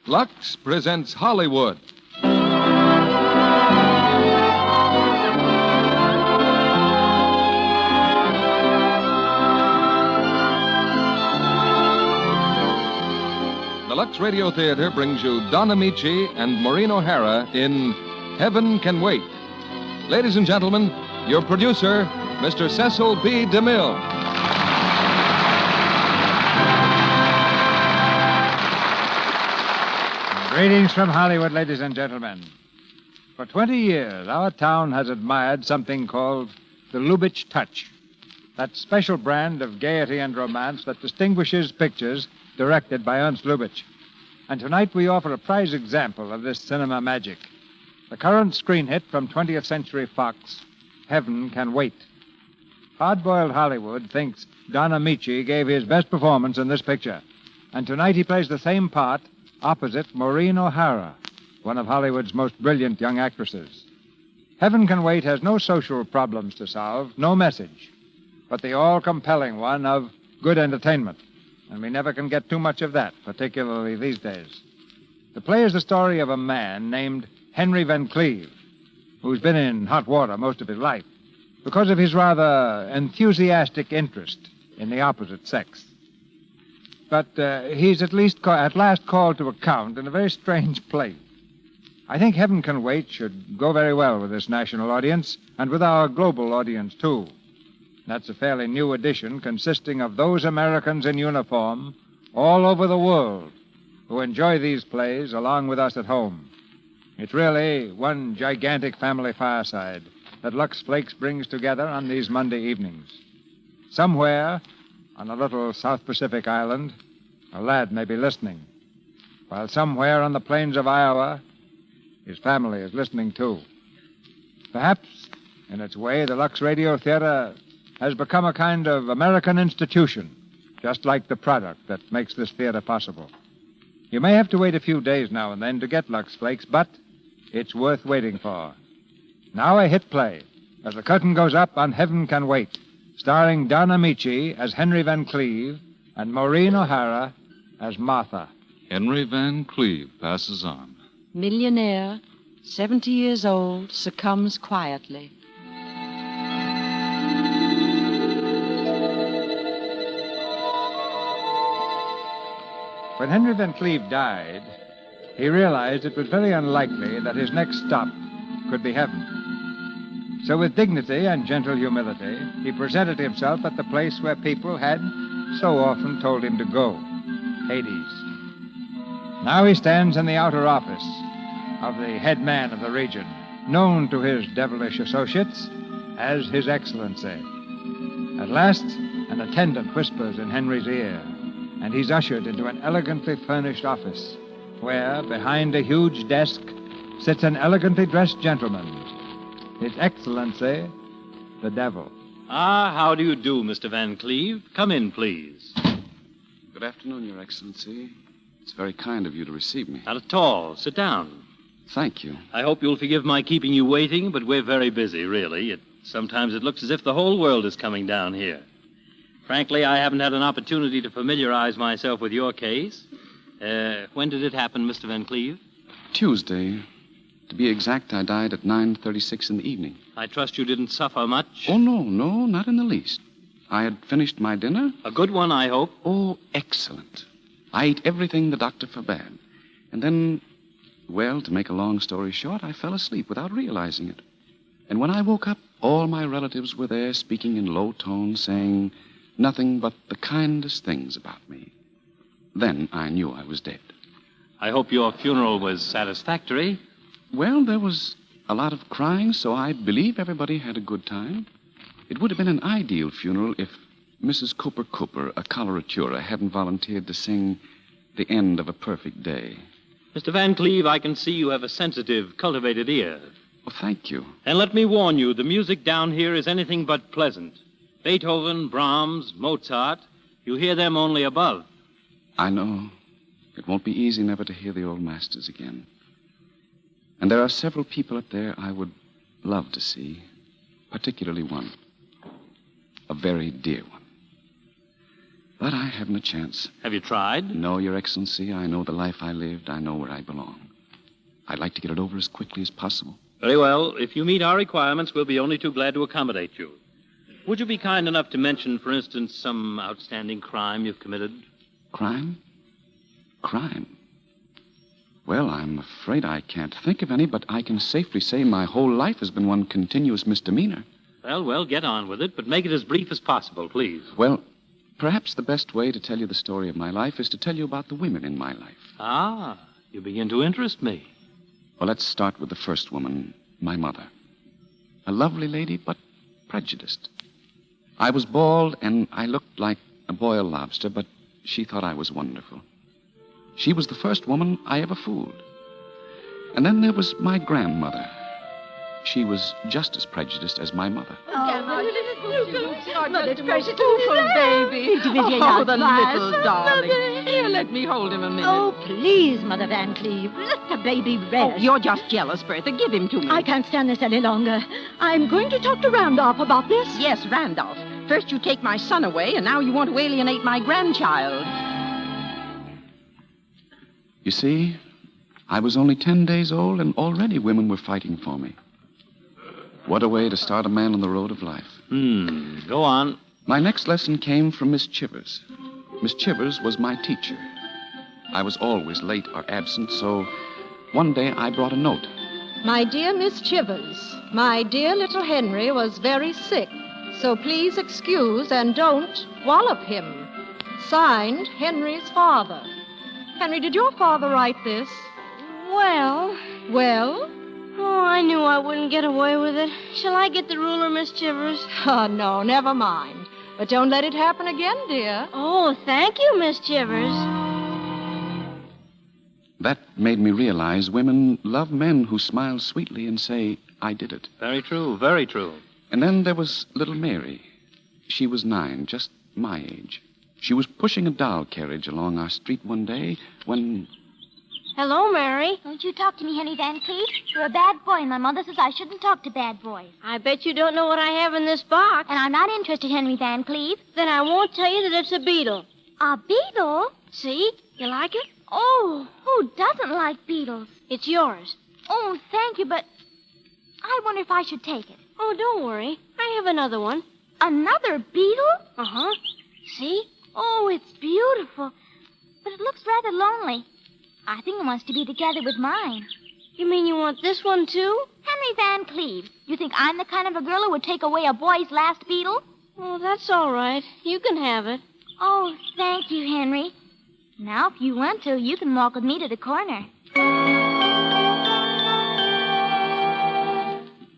Lux presents Hollywood. The Lux Radio Theatre brings you Don Ameche and Maureen O'Hara in Heaven Can Wait. Ladies and gentlemen, your producer, Mr. Cecil B. DeMille. Greetings from Hollywood, ladies and gentlemen. For 20 years, our town has admired something called the Lubitsch touch, that special brand of gaiety and romance that distinguishes pictures directed by Ernst Lubitsch. And tonight we offer a prize example of this cinema magic, the current screen hit from 20th Century Fox, Heaven Can Wait. Hard-boiled Hollywood thinks Don Ameche gave his best performance in this picture, and tonight he plays the same part opposite Maureen O'Hara, one of Hollywood's most brilliant young actresses. Heaven Can Wait has no social problems to solve, no message, but the all-compelling one of good entertainment. And we never can get too much of that, particularly these days. The play is the story of a man named Henry Van Cleve, who's been in hot water most of his life because of his rather enthusiastic interest in the opposite sex. But he's at last called to account in a very strange place. I think Heaven Can Wait should go very well with this national audience and with our global audience, too. That's a fairly new edition consisting of those Americans in uniform all over the world who enjoy these plays along with us at home. It's really one gigantic family fireside that Lux Flakes brings together on these Monday evenings. Somewhere on a little South Pacific island, a lad may be listening, while somewhere on the plains of Iowa, his family is listening too. Perhaps, in its way, the Lux Radio Theatre has become a kind of American institution, just like the product that makes this theater possible. You may have to wait a few days now and then to get Lux Flakes, but it's worth waiting for. Now a hit play, as the curtain goes up on Heaven Can Wait, starring Don Ameche as Henry Van Cleve and Maureen O'Hara as Martha. Henry Van Cleve passes on. Millionaire, 70 years old, succumbs quietly. When Henry Van Cleve died, he realized it was very unlikely that his next stop could be heaven. So with dignity and gentle humility, he presented himself at the place where people had so often told him to go, Hades. Now he stands in the outer office of the head man of the region, known to his devilish associates as His Excellency. At last, an attendant whispers in Henry's ear, and he's ushered into an elegantly furnished office where, behind a huge desk, sits an elegantly dressed gentleman, His Excellency, the Devil. Ah, how do you do, Mr. Van Cleve? Come in, please. Good afternoon, Your Excellency. It's very kind of you to receive me. Not at all. Sit down. Thank you. I hope you'll forgive my keeping you waiting, but we're very busy, really. Sometimes it looks as if the whole world is coming down here. Frankly, I haven't had an opportunity to familiarize myself with your case. When did it happen, Mr. Van Cleve? Tuesday. To be exact, I died at 9:36 in the evening. I trust you didn't suffer much? Oh, no, not in the least. I had finished my dinner. A good one, I hope. Oh, excellent. I ate everything the doctor forbade. And then, well, to make a long story short, I fell asleep without realizing it. And when I woke up, all my relatives were there speaking in low tones, saying nothing but the kindest things about me. Then I knew I was dead. I hope your funeral was satisfactory. Well, there was a lot of crying, so I believe everybody had a good time. It would have been an ideal funeral if Mrs. Cooper, a coloratura, hadn't volunteered to sing The End of a Perfect Day. Mr. Van Cleve, I can see you have a sensitive, cultivated ear. Oh, thank you. And let me warn you, the music down here is anything but pleasant. Beethoven, Brahms, Mozart, you hear them only above. I know. It won't be easy never to hear the old masters again. And there are several people up there I would love to see, particularly one. A very dear one. But I haven't a chance. Have you tried? No, Your Excellency. I know the life I lived. I know where I belong. I'd like to get it over as quickly as possible. Very well. If you meet our requirements, we'll be only too glad to accommodate you. Would you be kind enough to mention, for instance, some outstanding crime you've committed? Crime? Crime? Well, I'm afraid I can't think of any, but I can safely say my whole life has been one continuous misdemeanor. Well, get on with it, but make it as brief as possible, please. Well, perhaps the best way to tell you the story of my life is to tell you about the women in my life. Ah, you begin to interest me. Well, let's start with the first woman, my mother. A lovely lady, but prejudiced. I was bald, and I looked like a boiled lobster, but she thought I was wonderful. She was the first woman I ever fooled. And then there was my grandmother. She was just as prejudiced as my mother. Mother, precious little baby. Oh, the little darling. Here, let me hold him a minute. Oh, please, Mother Van Cleve. Let the baby rest. Oh, you're just jealous, Bertha. Give him to me. I can't stand this any longer. I'm going to talk to Randolph about this. Yes, Randolph. First you take my son away, and now you want to alienate my grandchild. You see, I was only 10 days old, and already women were fighting for me. What a way to start a man on the road of life. Go on. My next lesson came from Miss Chivers. Miss Chivers was my teacher. I was always late or absent, so one day I brought a note. My dear Miss Chivers, my dear little Henry was very sick, so please excuse and don't wallop him. Signed, Henry's father. Henry, did your father write this? Well? Oh, I knew I wouldn't get away with it. Shall I get the ruler, Miss Chivers? Oh, no, never mind. But don't let it happen again, dear. Oh, thank you, Miss Chivers. That made me realize women love men who smile sweetly and say, I did it. Very true, very true. And then there was little Mary. She was 9, just my age. She was pushing a doll carriage along our street one day when... Hello, Mary. Don't you talk to me, Henry Van Cleve. You're a bad boy, and my mother says I shouldn't talk to bad boys. I bet you don't know what I have in this box. And I'm not interested, Henry Van Cleve. Then I won't tell you that it's a beetle. A beetle? See? You like it? Oh, who doesn't like beetles? It's yours. Oh, thank you, but I wonder if I should take it. Oh, don't worry. I have another one. Another beetle? Uh-huh. See? Oh, it's beautiful. But it looks rather lonely. I think it wants to be together with mine. You mean you want this one, too? Henry Van Cleve, you think I'm the kind of a girl who would take away a boy's last beetle? Oh, that's all right. You can have it. Oh, thank you, Henry. Now, if you want to, you can walk with me to the corner.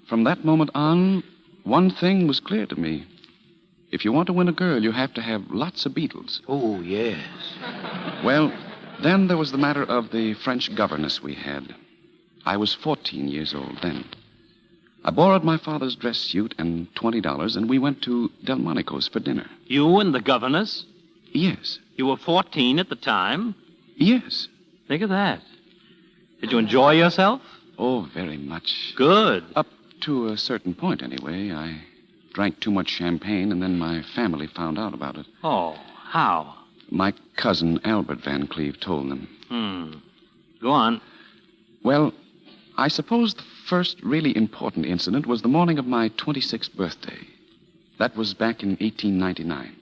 From that moment on, one thing was clear to me. If you want to win a girl, you have to have lots of beetles. Oh, yes. Well, then there was the matter of the French governess we had. I was 14 years old then. I borrowed my father's dress suit and $20, and we went to Delmonico's for dinner. You and the governess? Yes. You were 14 at the time? Yes. Think of that. Did you enjoy yourself? Oh, very much. Good. Up to a certain point, anyway. I drank too much champagne, and then my family found out about it. Oh, how? My cousin, Albert Van Cleve, told them. Go on. Well, I suppose the first really important incident was the morning of my 26th birthday. That was back in 1899.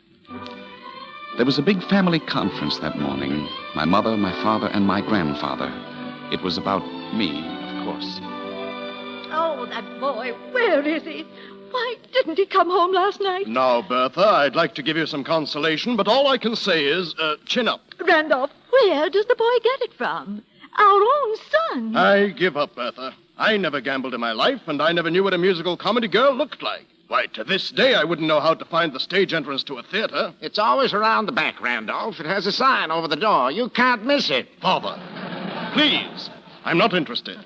There was a big family conference that morning. My mother, my father, and my grandfather. It was about me, of course. Oh, that boy, where is he? Why didn't he come home last night? Now, Bertha, I'd like to give you some consolation, but all I can say is, chin up. Randolph, where does the boy get it from? Our own son. I give up, Bertha. I never gambled in my life, and I never knew what a musical comedy girl looked like. Why, to this day, I wouldn't know how to find the stage entrance to a theater. It's always around the back, Randolph. It has a sign over the door. You can't miss it. Father, please, I'm not interested.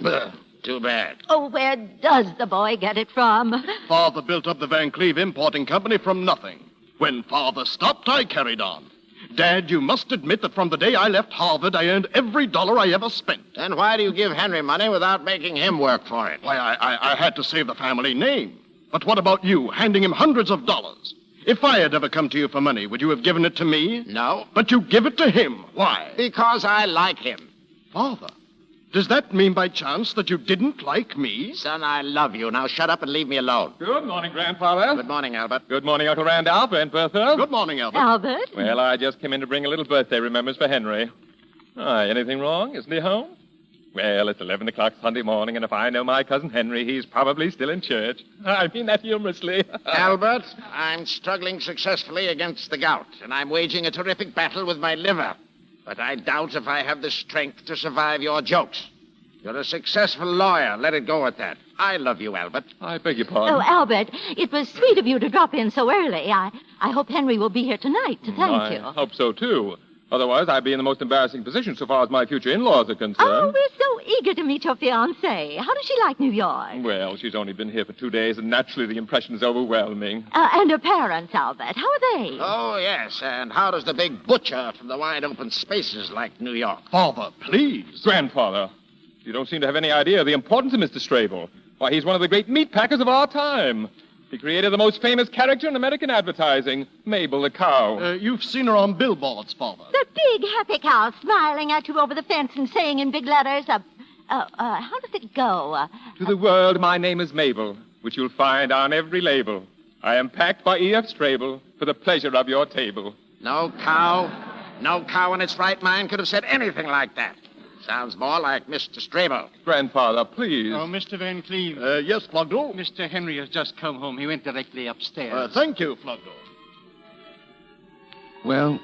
Too bad. Oh, where does the boy get it from? Father built up the Van Cleve Importing Company from nothing. When Father stopped, I carried on. Dad, you must admit that from the day I left Harvard, I earned every dollar I ever spent. Then why do you give Henry money without making him work for it? Why, I had to save the family name. But what about you, handing him hundreds of dollars? If I had ever come to you for money, would you have given it to me? No. But you give it to him. Why? Because I like him. Father, does that mean by chance that you didn't like me? Son, I love you. Now shut up and leave me alone. Good morning, Grandfather. Good morning, Albert. Good morning, Uncle Randolph and Bertha. Good morning, Albert. Albert? Well, I just came in to bring a little birthday remembrance for Henry. Anything wrong? Isn't he home? Well, it's 11 o'clock Sunday morning, and if I know my cousin Henry, he's probably still in church. I mean that humorously. Albert, I'm struggling successfully against the gout, and I'm waging a terrific battle with my liver. But I doubt if I have the strength to survive your jokes. You're a successful lawyer. Let it go at that. I love you, Albert. I beg your pardon. Oh, Albert, it was sweet of you to drop in so early. I hope Henry will be here tonight to thank you. I hope so, too. Otherwise, I'd be in the most embarrassing position so far as my future in-laws are concerned. Oh, we're so eager to meet your fiancée. How does she like New York? Well, she's only been here for 2 days, and naturally the impression is overwhelming. And her parents, Albert, how are they? Oh, yes, and how does the big butcher from the wide-open spaces like New York? Father, please. Grandfather, you don't seem to have any idea of the importance of Mr. Strable. Why, he's one of the great meat packers of our time. He created the most famous character in American advertising, Mabel the cow. You've seen her on billboards, Father. The big happy cow smiling at you over the fence and saying in big letters, how does it go? To the world, my name is Mabel, which you'll find on every label. I am packed by E.F. Strable for the pleasure of your table. No cow in its right mind could have said anything like that. Sounds more like Mr. Strable. Grandfather, please. Oh, Mr. Van Cleve. Yes, Flugdo? Mr. Henry has just come home. He went directly upstairs. Thank you, Flugdo. Well,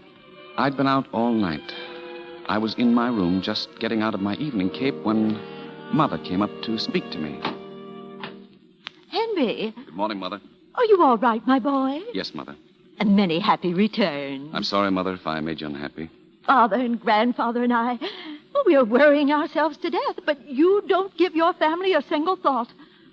I'd been out all night. I was in my room just getting out of my evening cape when Mother came up to speak to me. Henry, Good morning, Mother. are you all right, my boy? Yes, Mother. And many happy returns. I'm sorry, Mother, if I made you unhappy. Father and Grandfather and I, we are worrying ourselves to death, but you don't give your family a single thought.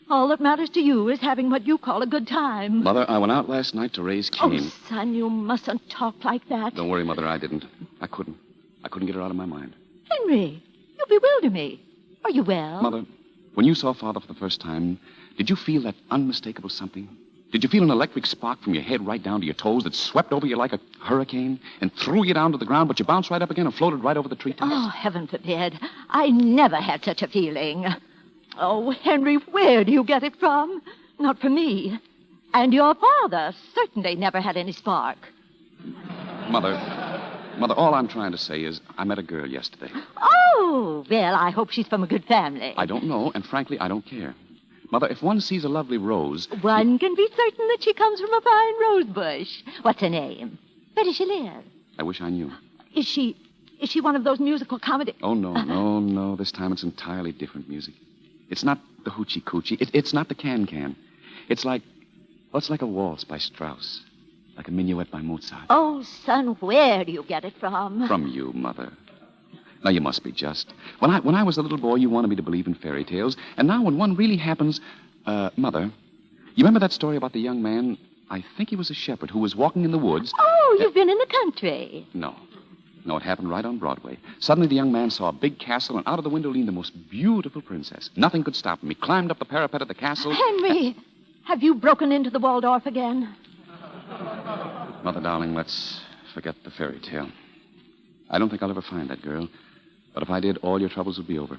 All that matters to you is having what you call a good time. Mother, I went out last night to raise Cain. Oh, son, you mustn't talk like that. Don't worry, Mother, I didn't. I couldn't get her out of my mind. Henry, you bewilder me. Are you well? Mother, when you saw Father for the first time, did you feel that unmistakable something? Did you feel an electric spark from your head right down to your toes that swept over you like a hurricane and threw you down to the ground, but you bounced right up again and floated right over the treetops? Oh, heaven forbid. I never had such a feeling. Oh, Henry, where do you get it from? Not from me. And your father certainly never had any spark. Mother, all I'm trying to say is I met a girl yesterday. Oh, well, I hope she's from a good family. I don't know, and frankly, I don't care. Mother, if one sees a lovely rose... One can be certain that she comes from a fine rose bush. What's her name? Where does she live? I wish I knew. Is she one of those musical comedy... Oh, no. This time it's entirely different music. It's not the hoochie coochie. It's not the can-can. It's like a waltz by Strauss. Like a minuet by Mozart. Oh, son, where do you get it from? From you, Mother. Now, you must be just. When I was a little boy, you wanted me to believe in fairy tales. And now when one really happens... Mother, you remember that story about the young man, I think he was a shepherd, who was walking in the woods... Oh, you've been in the country. No, it happened right on Broadway. Suddenly the young man saw a big castle, and out of the window leaned the most beautiful princess. Nothing could stop him. He climbed up the parapet of the castle... Henry, have you broken into the Waldorf again? Mother, darling, let's forget the fairy tale. I don't think I'll ever find that girl. But if I did, all your troubles would be over.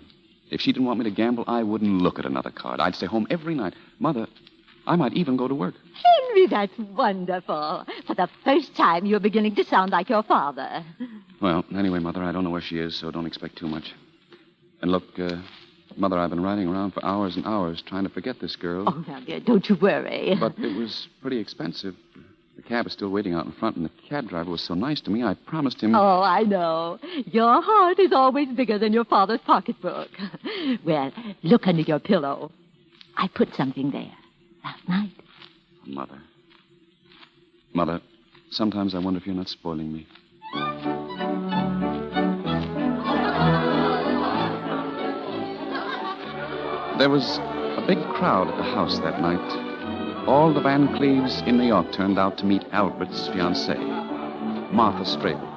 If she didn't want me to gamble, I wouldn't look at another card. I'd stay home every night. Mother, I might even go to work. Henry, that's wonderful. For the first time, you're beginning to sound like your father. Well, anyway, Mother, I don't know where she is, so don't expect too much. And look, Mother, I've been riding around for hours and hours trying to forget this girl. Oh, now, dear, don't you worry. But it was pretty expensive. The cab is still waiting out in front, and the cab driver was so nice to me, I promised him... Oh, I know. Your heart is always bigger than your father's pocketbook. Well, look under your pillow. I put something there last night. Mother, sometimes I wonder if you're not spoiling me. There was a big crowd at the house that night. All the Van Cleves in New York turned out to meet Albert's fiancée, Martha Strable.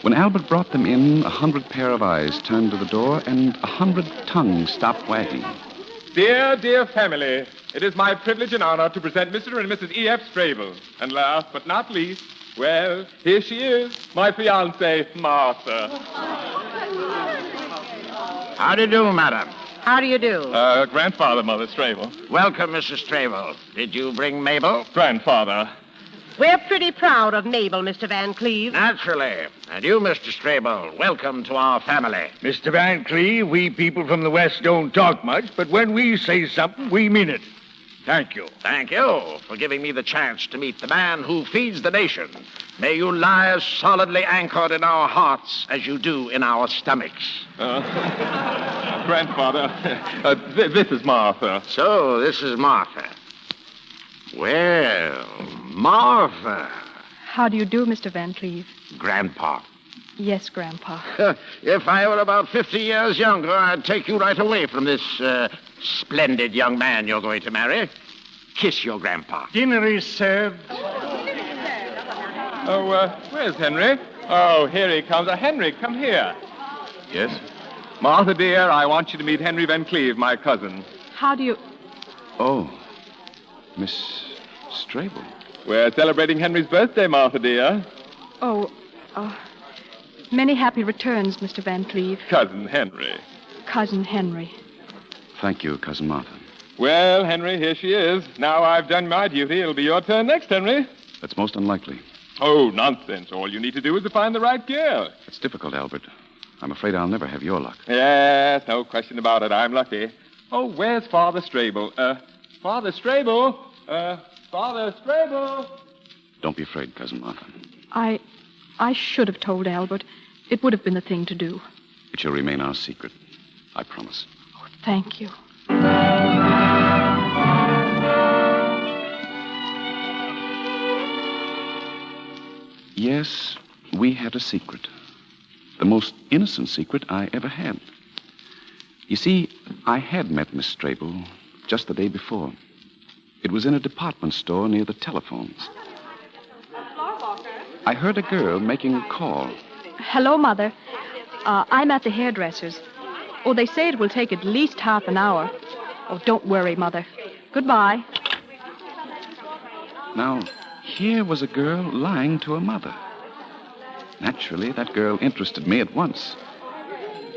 When Albert brought them in, 100 pair of eyes turned to the door and 100 tongues stopped wagging. Dear, dear family, it is my privilege and honor to present Mr. and Mrs. E.F. Strable. And last but not least, well, here she is, my fiancée, Martha. How do you do, madam? How do you do? Grandfather, Mother Strable. Welcome, Mrs. Strable. Did you bring Mabel? Grandfather. We're pretty proud of Mabel, Mr. Van Cleve. Naturally. And you, Mr. Strable, welcome to our family. Mr. Van Cleve, we people from the West don't talk much, but when we say something, we mean it. Thank you. Thank you for giving me the chance to meet the man who feeds the nation. May you lie as solidly anchored in our hearts as you do in our stomachs. Grandfather, this is Martha. So, this is Martha. Well, Martha. How do you do, Mr. Van Cleve? Grandpa. Yes, Grandpa. If I were about 50 years younger, I'd take you right away from this splendid young man you're going to marry. Kiss your grandpa. Dinner is served. Oh, where's Henry? Oh, here he comes. Henry, come here. Yes? Martha, dear, I want you to meet Henry Van Cleve, my cousin. How do you... Oh, Miss Strable. We're celebrating Henry's birthday, Martha, dear. Oh, many happy returns, Mr. Van Cleve. Cousin Henry. Cousin Henry. Thank you, Cousin Martha. Well, Henry, here she is. Now I've done my duty. It'll be your turn next, Henry. That's most unlikely. Oh, nonsense. All you need to do is to find the right girl. It's difficult, Albert. I'm afraid I'll never have your luck. Yes, no question about it. I'm lucky. Oh, where's Father Strable? Father Strable? Father Strable? Don't be afraid, Cousin Martha. I should have told Albert. It would have been the thing to do. It shall remain our secret. I promise. Oh, thank you. Yes, we had a secret. The most innocent secret I ever had. You see, I had met Miss Strable just the day before. It was in a department store near the telephones. I heard a girl making a call. Hello, Mother. I'm at the hairdresser's. Oh, they say it will take at least half an hour. Oh, don't worry, Mother. Goodbye. Now, here was a girl lying to a mother. Naturally, that girl interested me at once.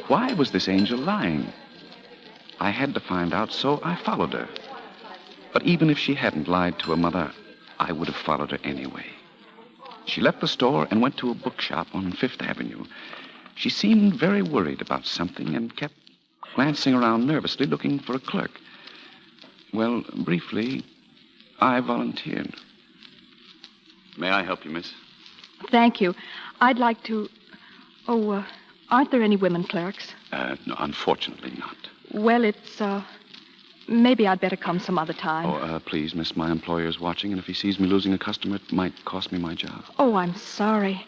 Why was this angel lying? I had to find out, so I followed her. But even if she hadn't lied to her mother, I would have followed her anyway. She left the store and went to a bookshop on Fifth Avenue. She seemed very worried about something and kept glancing around nervously, looking for a clerk. Well, briefly, I volunteered. May I help you, miss? Thank you. I'd like to... Oh, aren't there any women clerks? No, unfortunately not. Well, it's, maybe I'd better come some other time. Oh, please, miss, my employer's watching, and if he sees me losing a customer, it might cost me my job. Oh, I'm sorry.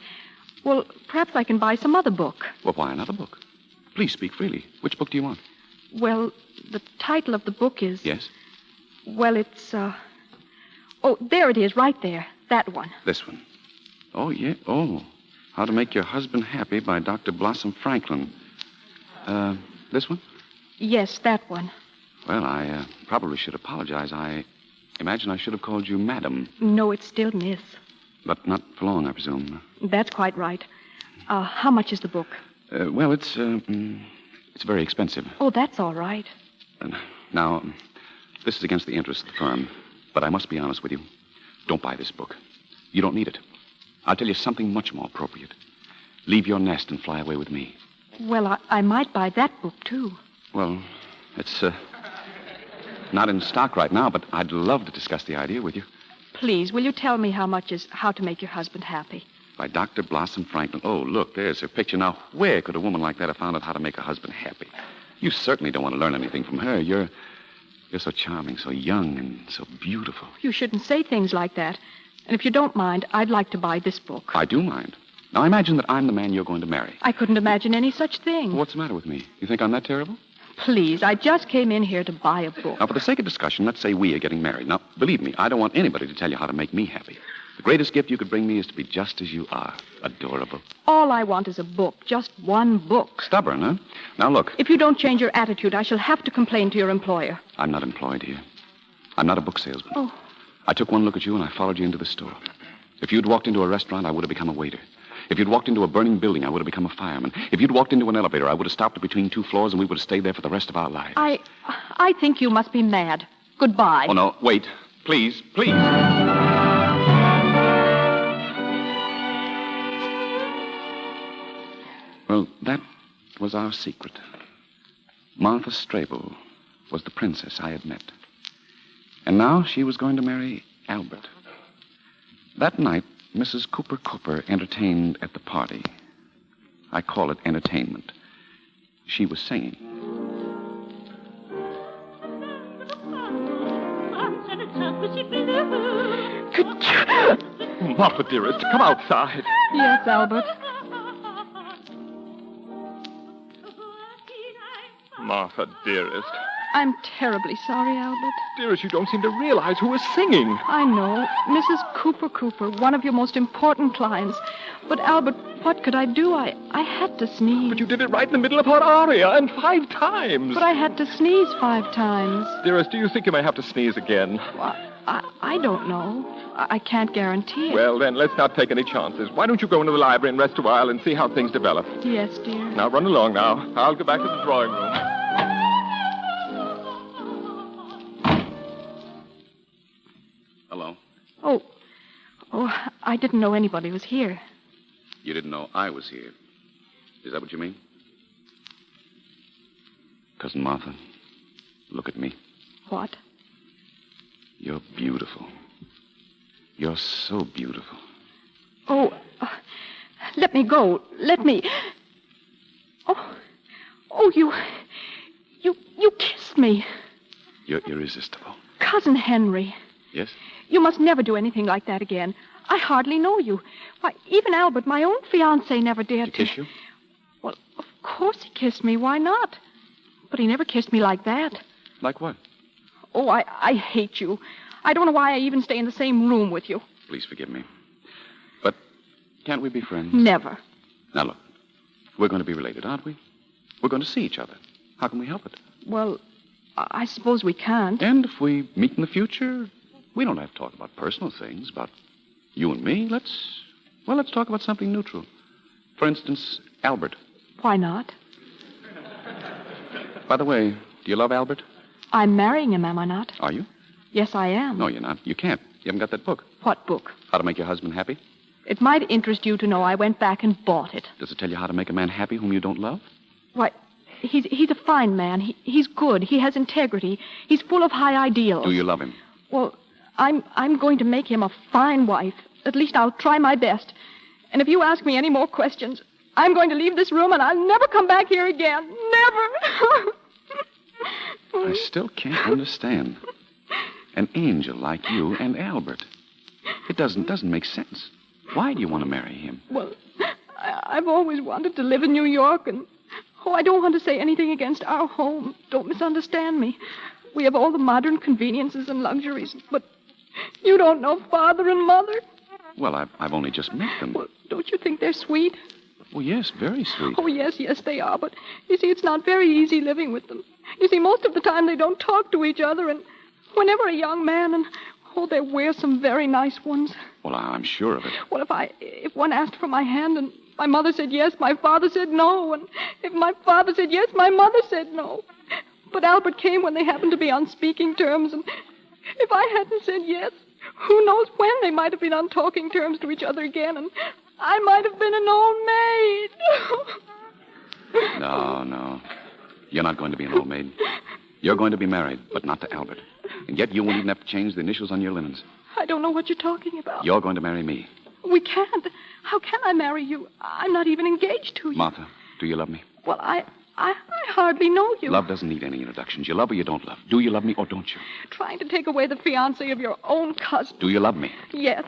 Well, perhaps I can buy some other book. Well, why another book? Please speak freely. Which book do you want? Well, the title of the book is... Yes? Well, it's, Oh, there it is, right there. That one. This one. Oh, yeah. Oh, How to Make Your Husband Happy by Dr. Blossom Franklin. This one? Yes, that one. Well, I probably should apologize. I imagine I should have called you Madam. No, it's still Miss. But not for long, I presume. That's quite right. How much is the book? Well, it's very expensive. Oh, that's all right. Now, this is against the interest of the firm, but I must be honest with you. Don't buy this book. You don't need it. I'll tell you something much more appropriate. Leave your nest and fly away with me. Well, I might buy that book, too. Well, it's not in stock right now, but I'd love to discuss the idea with you. Please, will you tell me how much is How to Make Your Husband Happy? By Dr. Blossom Franklin. Oh, look, there's her picture. Now, where could a woman like that have found out how to make a husband happy? You certainly don't want to learn anything from her. You're so charming, so young, and so beautiful. You shouldn't say things like that. And if you don't mind, I'd like to buy this book. I do mind. Now, imagine that I'm the man you're going to marry. I couldn't imagine any such thing. Well, what's the matter with me? You think I'm that terrible? Please, I just came in here to buy a book. Now, for the sake of discussion, let's say we are getting married. Now, believe me, I don't want anybody to tell you how to make me happy. The greatest gift you could bring me is to be just as you are. Adorable. All I want is a book. Just one book. Stubborn, huh? Now, look. If you don't change your attitude, I shall have to complain to your employer. I'm not employed here. I'm not a book salesman. Oh. I took one look at you and I followed you into the store. If you'd walked into a restaurant, I would have become a waiter. If you'd walked into a burning building, I would have become a fireman. If you'd walked into an elevator, I would have stopped between two floors and we would have stayed there for the rest of our lives. I think you must be mad. Goodbye. Oh, no. Wait. Please. Please. Well, that was our secret. Martha Strable was the princess I had met. And now she was going to marry Albert. That night, Mrs. Cooper entertained at the party. I call it entertainment. She was singing. Martha, dearest, come outside. Yes, Albert. Martha, dearest. I'm terribly sorry, Albert. Dearest, you don't seem to realize who is singing. I know. Mrs. Cooper, one of your most important clients. But, Albert, what could I do? I had to sneeze. But you did it right in the middle of her aria, and 5 times. But I had to sneeze 5 times. Dearest, do you think you may have to sneeze again? Well, I don't know. I can't guarantee it. Well, then, let's not take any chances. Why don't you go into the library and rest a while and see how things develop? Yes, dear. Now, run along now. I'll go back to the drawing room. Hello? Oh, I didn't know anybody was here. You didn't know I was here. Is that what you mean? Cousin Martha, look at me. What? You're beautiful. You're so beautiful. Oh, let me go. Let me. Oh, you kissed me. You're irresistible. Cousin Henry. Yes? You must never do anything like that again. I hardly know you. Why, even Albert, my own fiancé, never dared to. Kiss you? Well, of course he kissed me. Why not? But he never kissed me like that. Like what? Oh, I hate you. I don't know why I even stay in the same room with you. Please forgive me. But can't we be friends? Never. Now, look. We're going to be related, aren't we? We're going to see each other. How can we help it? Well, I suppose we can't. And if we meet in the future, we don't have to talk about personal things, about you and me. Let's talk about something neutral. For instance, Albert. Why not? By the way, do you love Albert? I'm marrying him, am I not? Are you? Yes, I am. No, you're not. You can't. You haven't got that book. What book? How to Make Your Husband Happy. It might interest you to know I went back and bought it. Does it tell you how to make a man happy whom you don't love? Why, he's a fine man. He's good. He has integrity. He's full of high ideals. Do you love him? Well, I'm going to make him a fine wife. At least I'll try my best. And if you ask me any more questions, I'm going to leave this room and I'll never come back here again. Never. I still can't understand. An angel like you and Albert. It doesn't make sense. Why do you want to marry him? Well, I've always wanted to live in New York, and I don't want to say anything against our home. Don't misunderstand me. We have all the modern conveniences and luxuries, but you don't know Father and Mother. Well, I've only just met them. Well, don't you think they're sweet? Oh, yes, very sweet. Oh, yes, they are, but you see, it's not very easy living with them. You see, most of the time they don't talk to each other, and whenever a young man, and they wear some very nice ones. Well, I'm sure of it. Well, if one asked for my hand and my mother said yes, my father said no, and if my father said yes, my mother said no. But Albert came when they happened to be on speaking terms, and if I hadn't said yes, who knows when they might have been on talking terms to each other again, and I might have been an old maid. No. You're not going to be an old maid. You're going to be married, but not to Albert. And yet you won't even have to change the initials on your linens. I don't know what you're talking about. You're going to marry me. We can't. How can I marry you? I'm not even engaged to you. Martha, do you love me? Well, I hardly know you. Love doesn't need any introductions. You love or you don't love. Do you love me or don't you? Trying to take away the fiancé of your own cousin. Do you love me? Yes.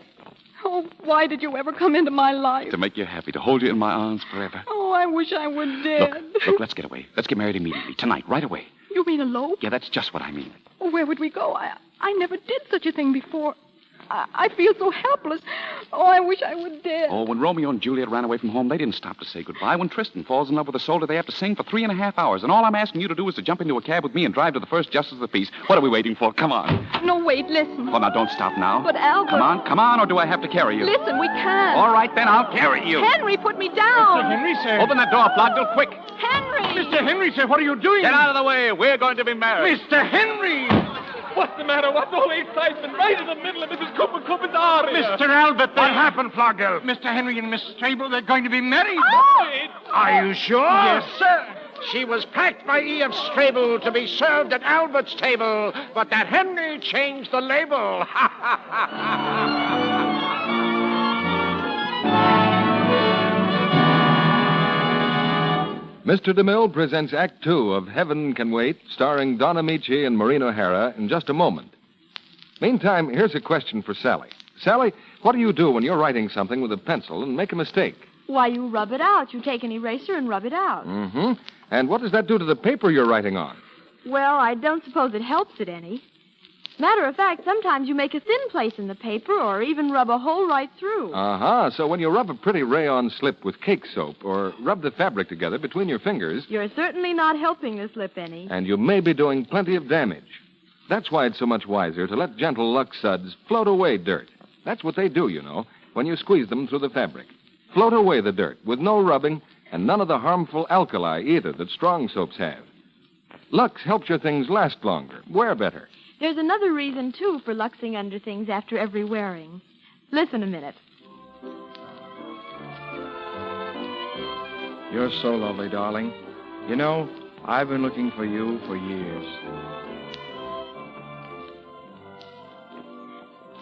Oh, why did you ever come into my life? To make you happy, to hold you in my arms forever. Oh, I wish I were dead. Look, let's get away. Let's get married immediately. Tonight, right away. You mean elope? Yeah, that's just what I mean. Well, where would we go? I never did such a thing before. I feel so helpless. Oh, I wish I were dead. Oh, when Romeo and Juliet ran away from home, they didn't stop to say goodbye. When Tristan falls in love with Isolde, they have to sing for 3.5 hours. And all I'm asking you to do is to jump into a cab with me and drive to the first justice of the peace. What are we waiting for? Come on. No, wait, listen. Oh, now don't stop now. But Albert... Come on, or do I have to carry you? Listen, we can't. All right, then I'll carry you. Henry, put me down. Mr. Henry, sir. Open that door, Flogdell, quick. Henry! Mr. Henry, sir, what are you doing? Get out of the way. We're going to be married. Mr. Henry! What's the matter? What's all the excitement right in the middle of Mrs. Cooper's aria? Mr. Albert, what happened, Flogdell? Mr. Henry and Miss Strable, they're going to be married. Oh! Are you sure? Yes, sir. She was packed by E.F. Strable to be served at Albert's table, but that Henry changed the label. Ha, ha, ha, ha. Mr. DeMille presents Act Two of Heaven Can Wait, starring Don Ameche and Maureen O'Hara, in just a moment. Meantime, here's a question for Sally. Sally, what do you do when you're writing something with a pencil and make a mistake? Why, you rub it out. You take an eraser and rub it out. Mm-hmm. And what does that do to the paper you're writing on? Well, I don't suppose it helps it any. Matter of fact, sometimes you make a thin place in the paper or even rub a hole right through. Uh-huh. So when you rub a pretty rayon slip with cake soap or rub the fabric together between your fingers... You're certainly not helping the slip any. And you may be doing plenty of damage. That's why it's so much wiser to let gentle Lux suds float away dirt. That's what they do, you know, when you squeeze them through the fabric. Float away the dirt with no rubbing and none of the harmful alkali either that strong soaps have. Lux helps your things last longer, wear better. There's another reason, too, for luxing under things after every wearing. Listen a minute. You're so lovely, darling. You know, I've been looking for you for years.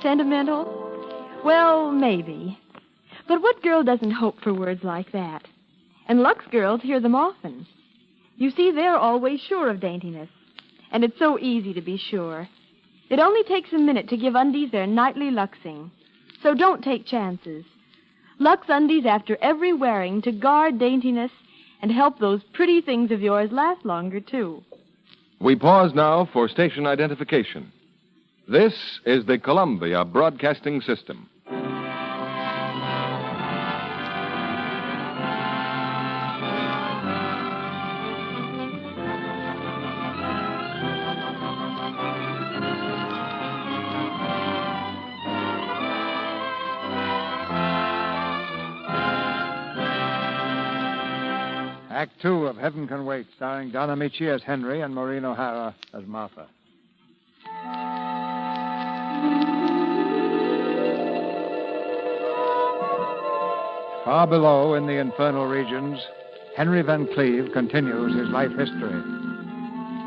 Sentimental? Well, maybe. But what girl doesn't hope for words like that? And Lux girls hear them often. You see, they're always sure of daintiness. And it's so easy to be sure. It only takes a minute to give undies their nightly luxing. So don't take chances. Lux undies after every wearing to guard daintiness and help those pretty things of yours last longer, too. We pause now for station identification. This is the Columbia Broadcasting System. Act Two of Heaven Can Wait, starring Don Ameche as Henry and Maureen O'Hara as Martha. Far below in the infernal regions, Henry Van Cleve continues his life history.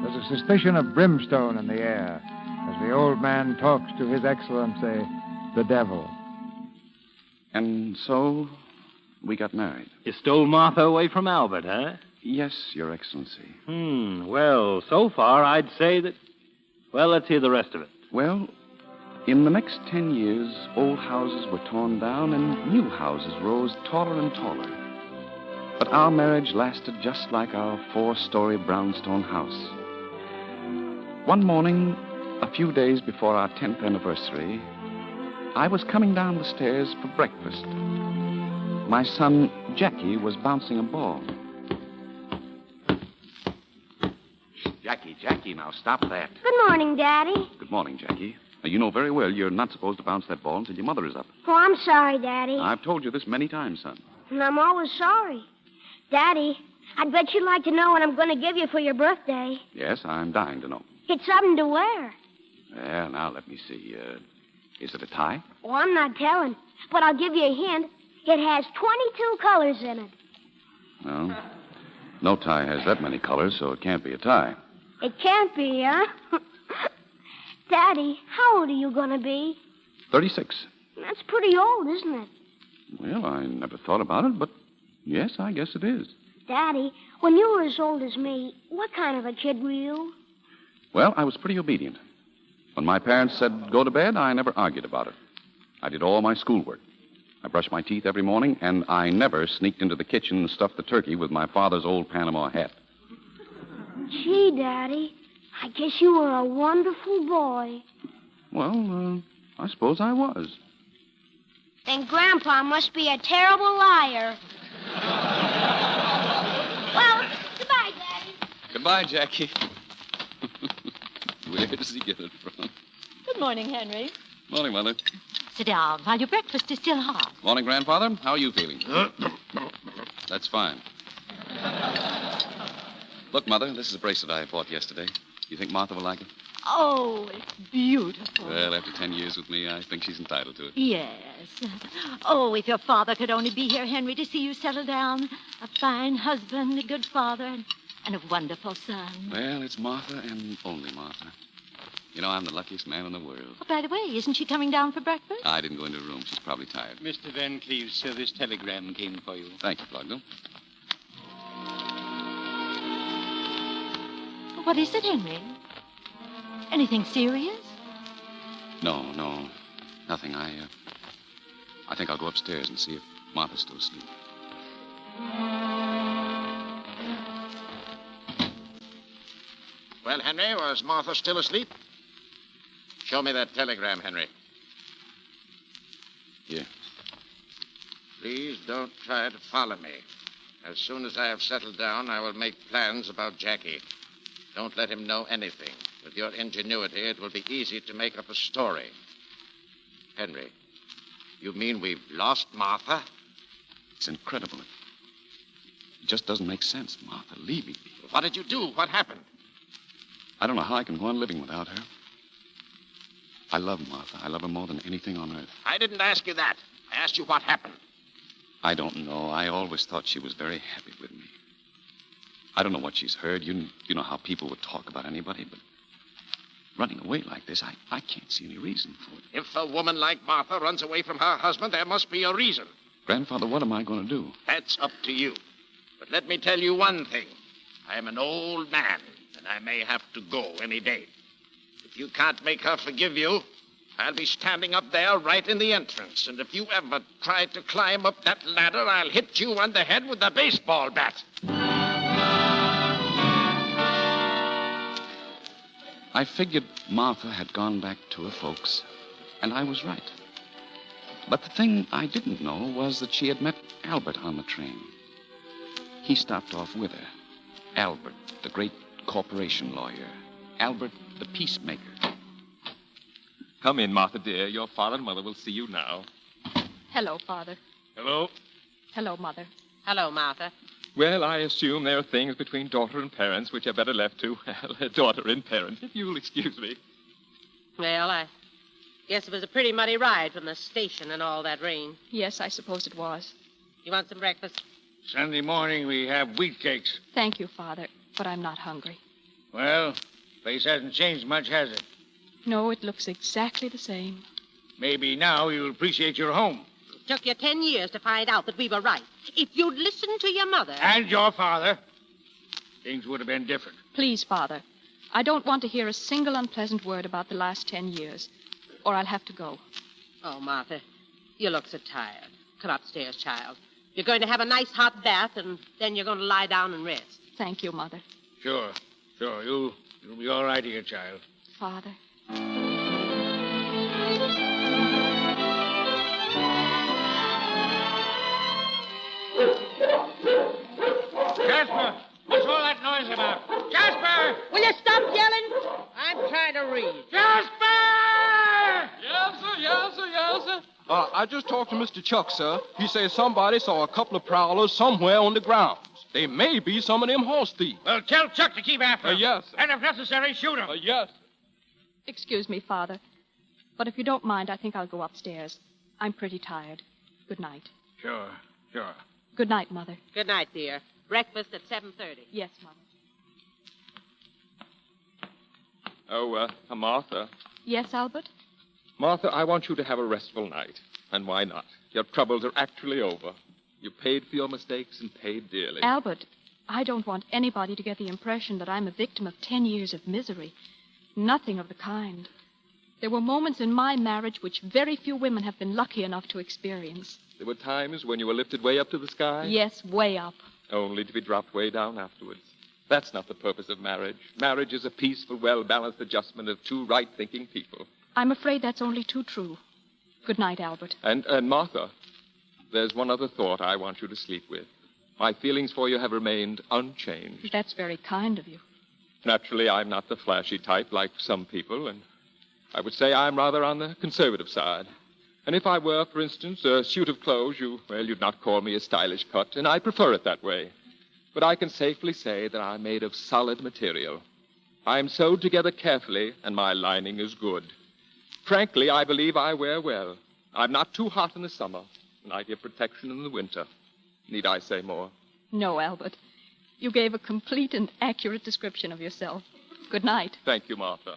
There's a suspicion of brimstone in the air as the old man talks to His Excellency, the devil. And so, we got married. You stole Martha away from Albert, huh? Yes, Your Excellency. Well, so far, I'd say that... Well, let's hear the rest of it. Well, in the next 10 years, old houses were torn down and new houses rose taller and taller. But our marriage lasted just like our 4-story brownstone house. One morning, a few days before our 10th anniversary, I was coming down the stairs for breakfast. My son, Jackie, was bouncing a ball. Jackie, now stop that. Good morning, Daddy. Good morning, Jackie. Now, you know very well you're not supposed to bounce that ball until your mother is up. Oh, I'm sorry, Daddy. I've told you this many times, son. And I'm always sorry. Daddy, I'd bet you'd like to know what I'm going to give you for your birthday. Yes, I'm dying to know. It's something to wear. Well, now, let me see. Is it a tie? Oh, I'm not telling. But I'll give you a hint. It has 22 colors in it. Well, no tie has that many colors, so it can't be a tie. It can't be, huh? Daddy, how old are you going to be? 36. That's pretty old, isn't it? Well, I never thought about it, but yes, I guess it is. Daddy, when you were as old as me, what kind of a kid were you? Well, I was pretty obedient. When my parents said go to bed, I never argued about it. I did all my schoolwork. I brushed my teeth every morning, and I never sneaked into the kitchen and stuffed the turkey with my father's old Panama hat. Gee, Daddy, I guess you were a wonderful boy. Well, I suppose I was. Then Grandpa must be a terrible liar. Well, goodbye, Daddy. Goodbye, Jackie. Where does he get it from? Good morning, Henry. Morning, Mother. Sit down while your breakfast is still hot. Morning, Grandfather. How are you feeling? That's fine. Look, Mother, this is a bracelet I bought yesterday. You think Martha will like it? Oh, it's beautiful. Well, after 10 years with me, I think she's entitled to it. Yes. Oh, if your father could only be here, Henry, to see you settle down. A fine husband, a good father, and a wonderful son. Well, it's Martha and only Martha. You know, I'm the luckiest man in the world. Oh, by the way, isn't she coming down for breakfast? I didn't go into her room. She's probably tired. Mr. Van Cleve, sir, this telegram came for you. Thank you, Plugdale. What is it, Henry? Anything serious? No, nothing. I think I'll go upstairs and see if Martha's still asleep. Well, Henry, was Martha still asleep? Show me that telegram, Henry. Here. Please don't try to follow me. As soon as I have settled down, I will make plans about Jackie. Don't let him know anything. With your ingenuity, it will be easy to make up a story. Henry, you mean we've lost Martha? It's incredible. It just doesn't make sense, Martha leaving me. What did you do? What happened? I don't know how I can go on living without her. I love Martha. I love her more than anything on earth. I didn't ask you that. I asked you what happened. I don't know. I always thought she was very happy with me. I don't know what she's heard. You know how people would talk about anybody, but running away like this, I can't see any reason for it. If a woman like Martha runs away from her husband, there must be a reason. Grandfather, what am I going to do? That's up to you. But let me tell you one thing. I am an old man, and I may have to go any day. If you can't make her forgive you, I'll be standing up there right in the entrance. And if you ever try to climb up that ladder, I'll hit you on the head with a baseball bat. I figured Martha had gone back to her folks, and I was right. But the thing I didn't know was that she had met Albert on the train. He stopped off with her. Albert, the great corporation lawyer. Albert, the peacemaker. Come in, Martha, dear. Your father and mother will see you now. Hello, Father. Hello. Hello, Mother. Hello, Martha. Well, I assume there are things between daughter and parents which are better left to, well, daughter and parent, if you'll excuse me. Well, I guess it was a pretty muddy ride from the station in all that rain. Yes, I suppose it was. You want some breakfast? Sunday morning we have wheat cakes. Thank you, Father, but I'm not hungry. Well, place hasn't changed much, has it? No, it looks exactly the same. Maybe now you'll appreciate your home. It took you 10 years to find out that we were right. If you'd listened to your mother... And your father, things would have been different. Please, Father, I don't want to hear a single unpleasant word about the last 10 years, or I'll have to go. Oh, Martha, you look so tired. Come upstairs, child. You're going to have a nice hot bath, and then you're going to lie down and rest. Thank you, Mother. Sure. You'll be all right here, child. Father. Jasper, what's all that noise about? Jasper! Will you stop yelling? I'm trying to read. Jasper! Yes, sir, yes, sir, yes, sir. I just talked to Mr. Chuck, sir. He says somebody saw a couple of prowlers somewhere on the grounds. They may be some of them horse thieves. Well, tell Chuck to keep after him. Yes, sir. And if necessary, shoot him. Yes. Excuse me, Father, but if you don't mind, I think I'll go upstairs. I'm pretty tired. Good night. Sure. Good night, Mother. Good night, dear. Breakfast at 7:30. Yes, Mother. Oh, Martha. Yes, Albert? Martha, I want you to have a restful night. And why not? Your troubles are actually over. You paid for your mistakes and paid dearly. Albert, I don't want anybody to get the impression that I'm a victim of 10 years of misery. Nothing of the kind. There were moments in my marriage which very few women have been lucky enough to experience. There were times when you were lifted way up to the sky? Yes, way up. Only to be dropped way down afterwards. That's not the purpose of marriage. Marriage is a peaceful, well-balanced adjustment of two right-thinking people. I'm afraid that's only too true. Good night, Albert. And Martha, there's one other thought I want you to sleep with. My feelings for you have remained unchanged. That's very kind of you. Naturally, I'm not the flashy type like some people, and I would say I'm rather on the conservative side. And if I were, for instance, a suit of clothes, you'd not call me a stylish cut, and I prefer it that way. But I can safely say that I'm made of solid material. I'm sewed together carefully, and my lining is good. Frankly, I believe I wear well. I'm not too hot in the summer, and I give protection in the winter. Need I say more? No, Albert. You gave a complete and accurate description of yourself. Good night. Thank you, Martha.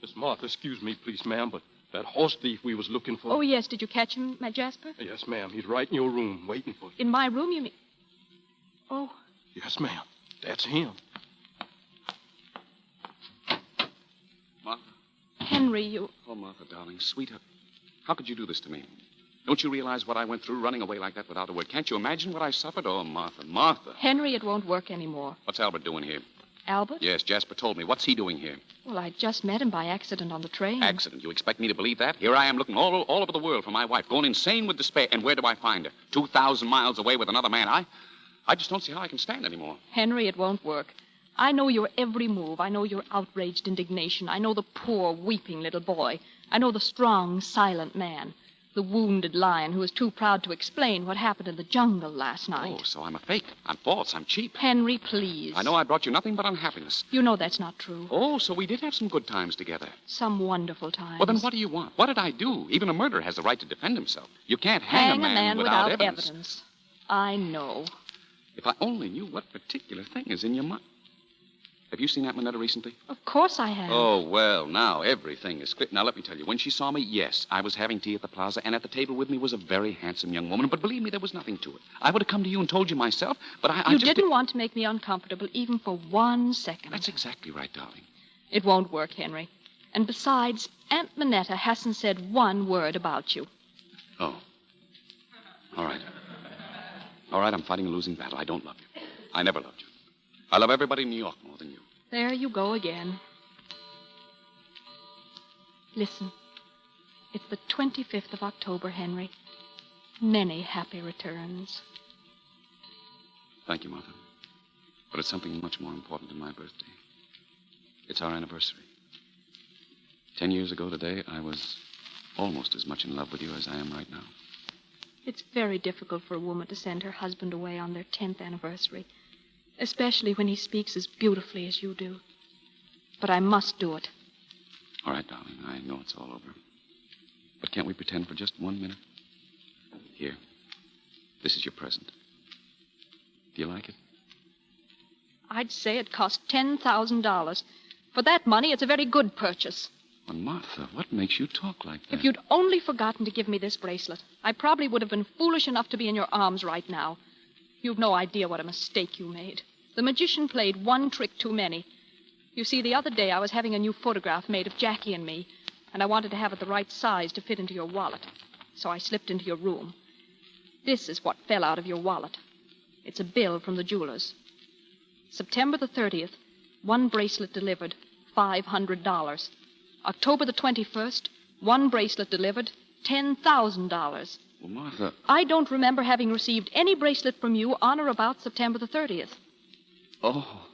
Miss Martha, excuse me, please, ma'am, but that horse thief we was looking for... Oh, yes. Did you catch him, my Jasper? Yes, ma'am. He's right in your room, waiting for you. In my room, you mean? Oh. Yes, ma'am. That's him. Martha? Henry, you... Oh, Martha, darling, sweetheart. How could you do this to me? Don't you realize what I went through running away like that without a word? Can't you imagine what I suffered? Oh, Martha, Martha. Henry, it won't work anymore. What's Albert doing here? Albert? Yes, Jasper told me. What's he doing here? Well, I just met him by accident on the train. Accident? You expect me to believe that? Here I am looking all over the world for my wife, going insane with despair. And where do I find her? 2,000 miles away with another man. I just don't see how I can stand anymore. Henry, it won't work. I know your every move. I know your outraged indignation. I know the poor, weeping little boy. I know the strong, silent man. The wounded lion who is too proud to explain what happened in the jungle last night. Oh, so I'm a fake. I'm false. I'm cheap. Henry, please. I know I brought you nothing but unhappiness. You know that's not true. Oh, so we did have some good times together. Some wonderful times. Well, then what do you want? What did I do? Even a murderer has the right to defend himself. You can't hang a man without evidence. I know. If I only knew what particular thing is in your mind. Have you seen Aunt Minetta recently? Of course I have. Oh, well, now everything is clear. Now, let me tell you, when she saw me, yes, I was having tea at the plaza, and at the table with me was a very handsome young woman, but believe me, there was nothing to it. I would have come to you and told you myself, but I You just... didn't want to make me uncomfortable even for 1 second. That's exactly right, darling. It won't work, Henry. And besides, Aunt Minetta hasn't said one word about you. Oh. All right. All right, I'm fighting a losing battle. I don't love you. I never loved you. I love everybody in New York more than you. There you go again. Listen. It's the 25th of October, Henry. Many happy returns. Thank you, Martha. But it's something much more important than my birthday. It's our anniversary. 10 years ago today, I was almost as much in love with you as I am right now. It's very difficult for a woman to send her husband away on their 10th anniversary. Especially when he speaks as beautifully as you do. But I must do it. All right, darling. I know it's all over. But can't we pretend for just 1 minute? Here. This is your present. Do you like it? I'd say it cost $10,000. For that money, it's a very good purchase. Well, Martha, what makes you talk like that? If you'd only forgotten to give me this bracelet, I probably would have been foolish enough to be in your arms right now. You've no idea what a mistake you made. The magician played one trick too many. You see, the other day I was having a new photograph made of Jackie and me, and I wanted to have it the right size to fit into your wallet. So I slipped into your room. This is what fell out of your wallet. It's a bill from the jeweler's. September the 30th, one bracelet delivered, $500. October the 21st, one bracelet delivered, $10,000. Well, Martha... I don't remember having received any bracelet from you on or about September the 30th. Oh,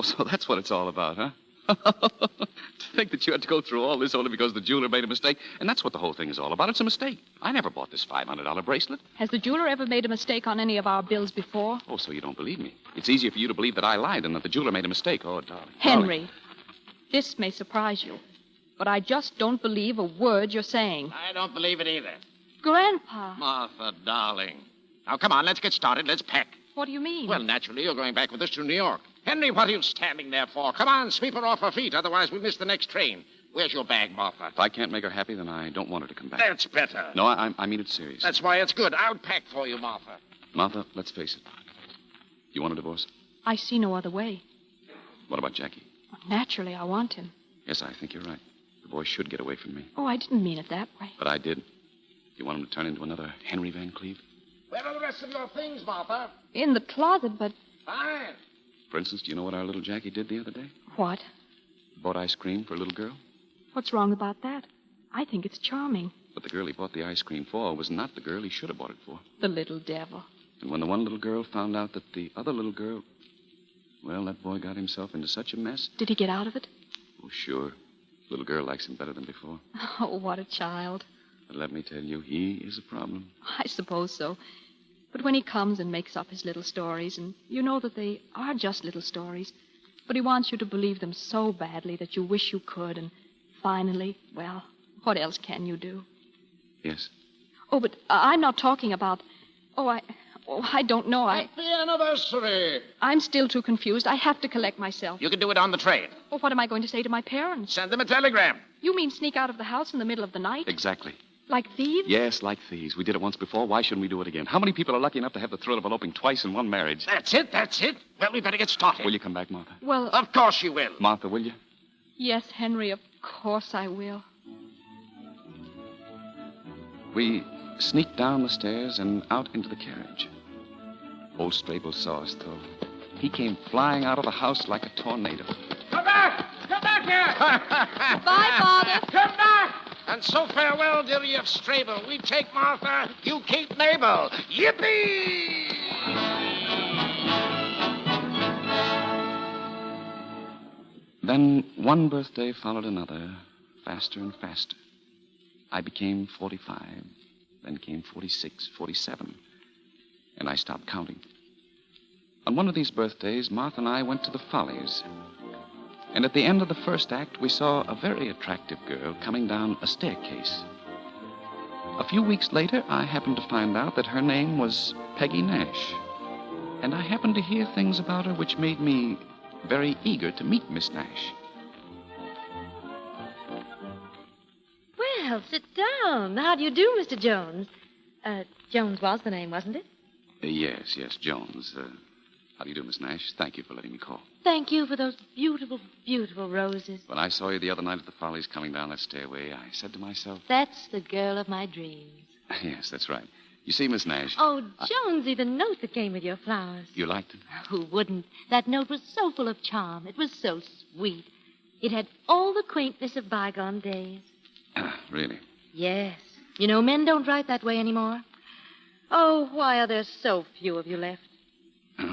so that's what it's all about, huh? To think that you had to go through all this only because the jeweler made a mistake. And that's what the whole thing is all about. It's a mistake. I never bought this $500 bracelet. Has the jeweler ever made a mistake on any of our bills before? Oh, so you don't believe me. It's easier for you to believe that I lied than that the jeweler made a mistake. Oh, darling. Henry, darling. This may surprise you, but I just don't believe a word you're saying. I don't believe it either. Grandpa. Martha, darling. Now, come on, let's get started. Let's pack. What do you mean? Well, naturally, you're going back with us to New York. Henry, what are you standing there for? Come on, sweep her off her feet, otherwise we'll miss the next train. Where's your bag, Martha? If I can't make her happy, then I don't want her to come back. That's better. No, I mean it serious. That's why it's good. I'll pack for you, Martha. Martha, let's face it. You want a divorce? I see no other way. What about Jackie? Naturally, I want him. Yes, I think you're right. The boy should get away from me. Oh, I didn't mean it that way. But I did. You want him to turn into another Henry Van Cleve? Where are the rest of your things, Martha? In the closet, but... Fine. For instance, do you know what our little Jackie did the other day? What? Bought ice cream for a little girl? What's wrong about that? I think it's charming. But the girl he bought the ice cream for was not the girl he should have bought it for. The little devil. And when the one little girl found out that the other little girl... Well, that boy got himself into such a mess. Did he get out of it? Oh, sure. Little girl likes him better than before. Oh, what a child. But let me tell you, he is a problem. I suppose so. But when he comes and makes up his little stories, and you know that they are just little stories, but he wants you to believe them so badly that you wish you could, and finally, well, what else can you do? Yes. Oh, but I'm not talking about... I don't know. Happy anniversary. I'm still too confused. I have to collect myself. You can do it on the train. Well, what am I going to say to my parents? Send them a telegram. You mean sneak out of the house in the middle of the night? Exactly. Like thieves? Yes, like thieves. We did it once before. Why shouldn't we do it again? How many people are lucky enough to have the thrill of eloping twice in one marriage? That's it. Well, we better get started. Will you come back, Martha? Well... Of course you will. Martha, will you? Yes, Henry, of course I will. We sneaked down the stairs and out into the carriage. Old Strable saw us, though. He came flying out of the house like a tornado. Come back! Come back here! Bye, Father. Come back! And so farewell, dearie of Strable. We take Martha, you keep Mabel. Yippee! Then one birthday followed another, faster and faster. I became 45, then came 46, 47, and I stopped counting. On one of these birthdays, Martha and I went to the Follies. And at the end of the first act, we saw a very attractive girl coming down a staircase. A few weeks later, I happened to find out that her name was Peggy Nash. And I happened to hear things about her which made me very eager to meet Miss Nash. Well, sit down. How do you do, Mr. Jones? Jones was the name, wasn't it? Yes, Jones. How do you do, Miss Nash? Thank you for letting me call. Thank you for those beautiful, beautiful roses. When I saw you the other night at the Follies coming down that stairway, I said to myself... That's the girl of my dreams. Yes, that's right. You see, Miss Nash... Oh, Jonesy, the note that came with your flowers. You liked it? Who wouldn't? That note was so full of charm. It was so sweet. It had all the quaintness of bygone days. Really? Yes. You know, men don't write that way anymore. Oh, why are there so few of you left?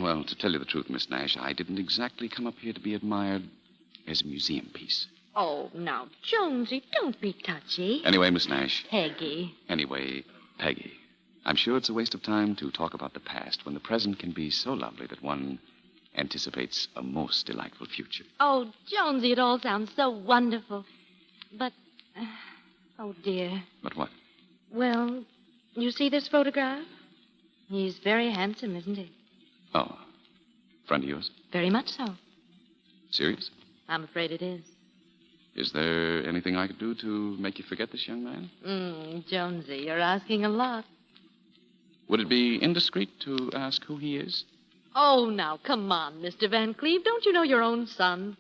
Well, to tell you the truth, Miss Nash, I didn't exactly come up here to be admired as a museum piece. Oh, now, Jonesy, don't be touchy. Anyway, Miss Nash... Peggy. Anyway, Peggy, I'm sure it's a waste of time to talk about the past when the present can be so lovely that one anticipates a most delightful future. Oh, Jonesy, it all sounds so wonderful. But, oh, dear. But what? Well, you see this photograph? He's very handsome, isn't he? Oh, friend of yours? Very much so. Serious? I'm afraid it is. Is there anything I could do to make you forget this young man? Jonesy, you're asking a lot. Would it be indiscreet to ask who he is? Oh, now, come on, Mr. Van Cleve. Don't you know your own son?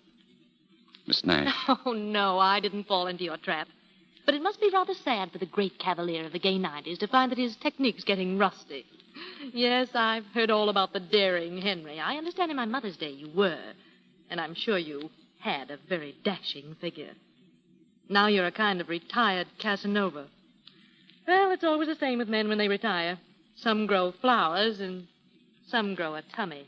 Miss Nash. Oh, no, I didn't fall into your trap. But it must be rather sad for the great cavalier of the gay 90s to find that his technique's getting rusty. Yes, I've heard all about the daring Henry. I understand in my mother's day you were. And I'm sure you had a very dashing figure. Now you're a kind of retired Casanova. Well, it's always the same with men when they retire. Some grow flowers and some grow a tummy.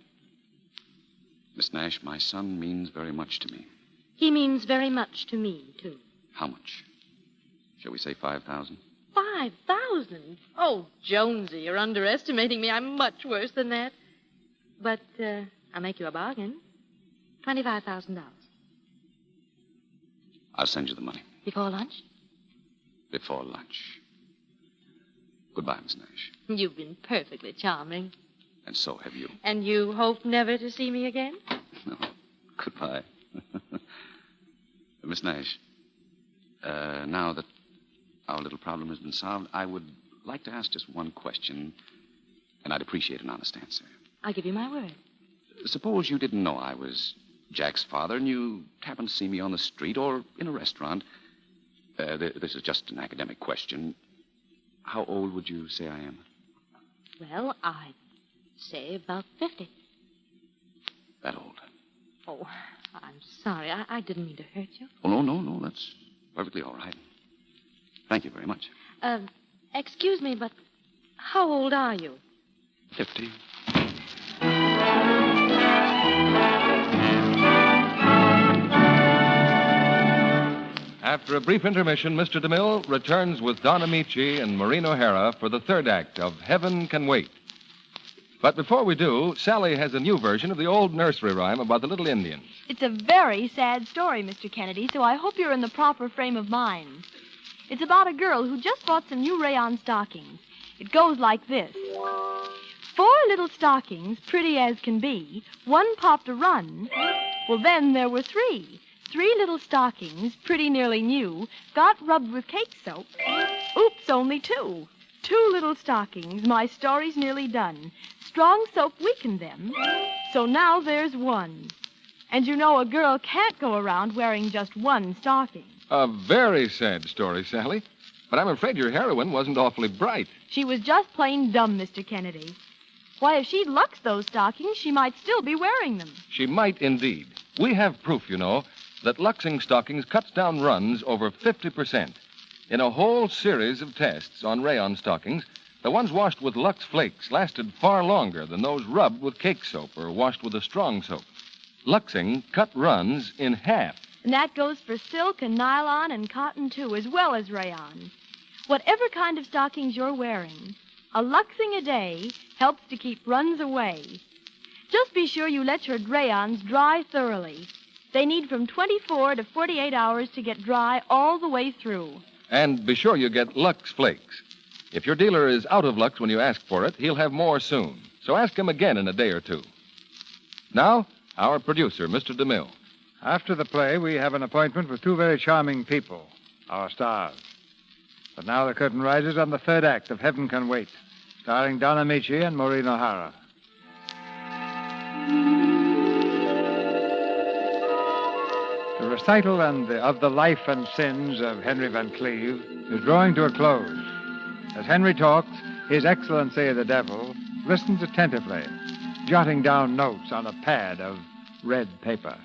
Miss Nash, my son means very much to me. He means very much to me, too. How much? Shall we say 5,000? 5,000? Oh, Jonesy, you're underestimating me. I'm much worse than that. But I'll make you a bargain. $25,000. I'll send you the money. Before lunch? Before lunch. Goodbye, Miss Nash. You've been perfectly charming. And so have you. And you hope never to see me again? No. Goodbye. Miss Nash, now that our little problem has been solved, I would like to ask just one question, and I'd appreciate an honest answer. I'll give you my word. Suppose you didn't know I was Jack's father, and you happened to see me on the street or in a restaurant. This is just an academic question. How old would you say I am? Well, I'd say about 50. That old. Oh, I'm sorry. I I didn't mean to hurt you. Oh, no. That's perfectly all right. Thank you very much. Excuse me, but how old are you? 50. After a brief intermission, Mr. DeMille returns with Don Ameche and Maureen O'Hara for the third act of Heaven Can Wait. But before we do, Sally has a new version of the old nursery rhyme about the little Indians. It's a very sad story, Mr. Kennedy, so I hope you're in the proper frame of mind. It's about a girl who just bought some new rayon stockings. It goes like this. 4 little stockings, pretty as can be, one popped a run. Well, then there were 3. 3 little stockings, pretty nearly new, got rubbed with cake soap. Oops, only 2. 2 little stockings, my story's nearly done. Strong soap weakened them, so now there's 1. And you know a girl can't go around wearing just 1 stocking. A very sad story, Sally. But I'm afraid your heroine wasn't awfully bright. She was just plain dumb, Mr. Kennedy. Why, if she'd luxed those stockings, she might still be wearing them. She might indeed. We have proof, you know, that luxing stockings cuts down runs over 50%. In a whole series of tests on rayon stockings, the ones washed with Lux Flakes lasted far longer than those rubbed with cake soap or washed with a strong soap. Luxing cut runs in half. And that goes for silk and nylon and cotton, too, as well as rayon. Whatever kind of stockings you're wearing, a luxing a day helps to keep runs away. Just be sure you let your rayons dry thoroughly. They need from 24 to 48 hours to get dry all the way through. And be sure you get Lux Flakes. If your dealer is out of Lux when you ask for it, he'll have more soon. So ask him again in a day or two. Now, our producer, Mr. DeMille. After the play, we have an appointment with 2 very charming people, our stars. But now the curtain rises on the third act of Heaven Can Wait, starring Don Ameche and Maureen O'Hara. The recital of the life and sins of Henry Van Cleve is drawing to a close. As Henry talks, His Excellency the Devil listens attentively, jotting down notes on a pad of red paper.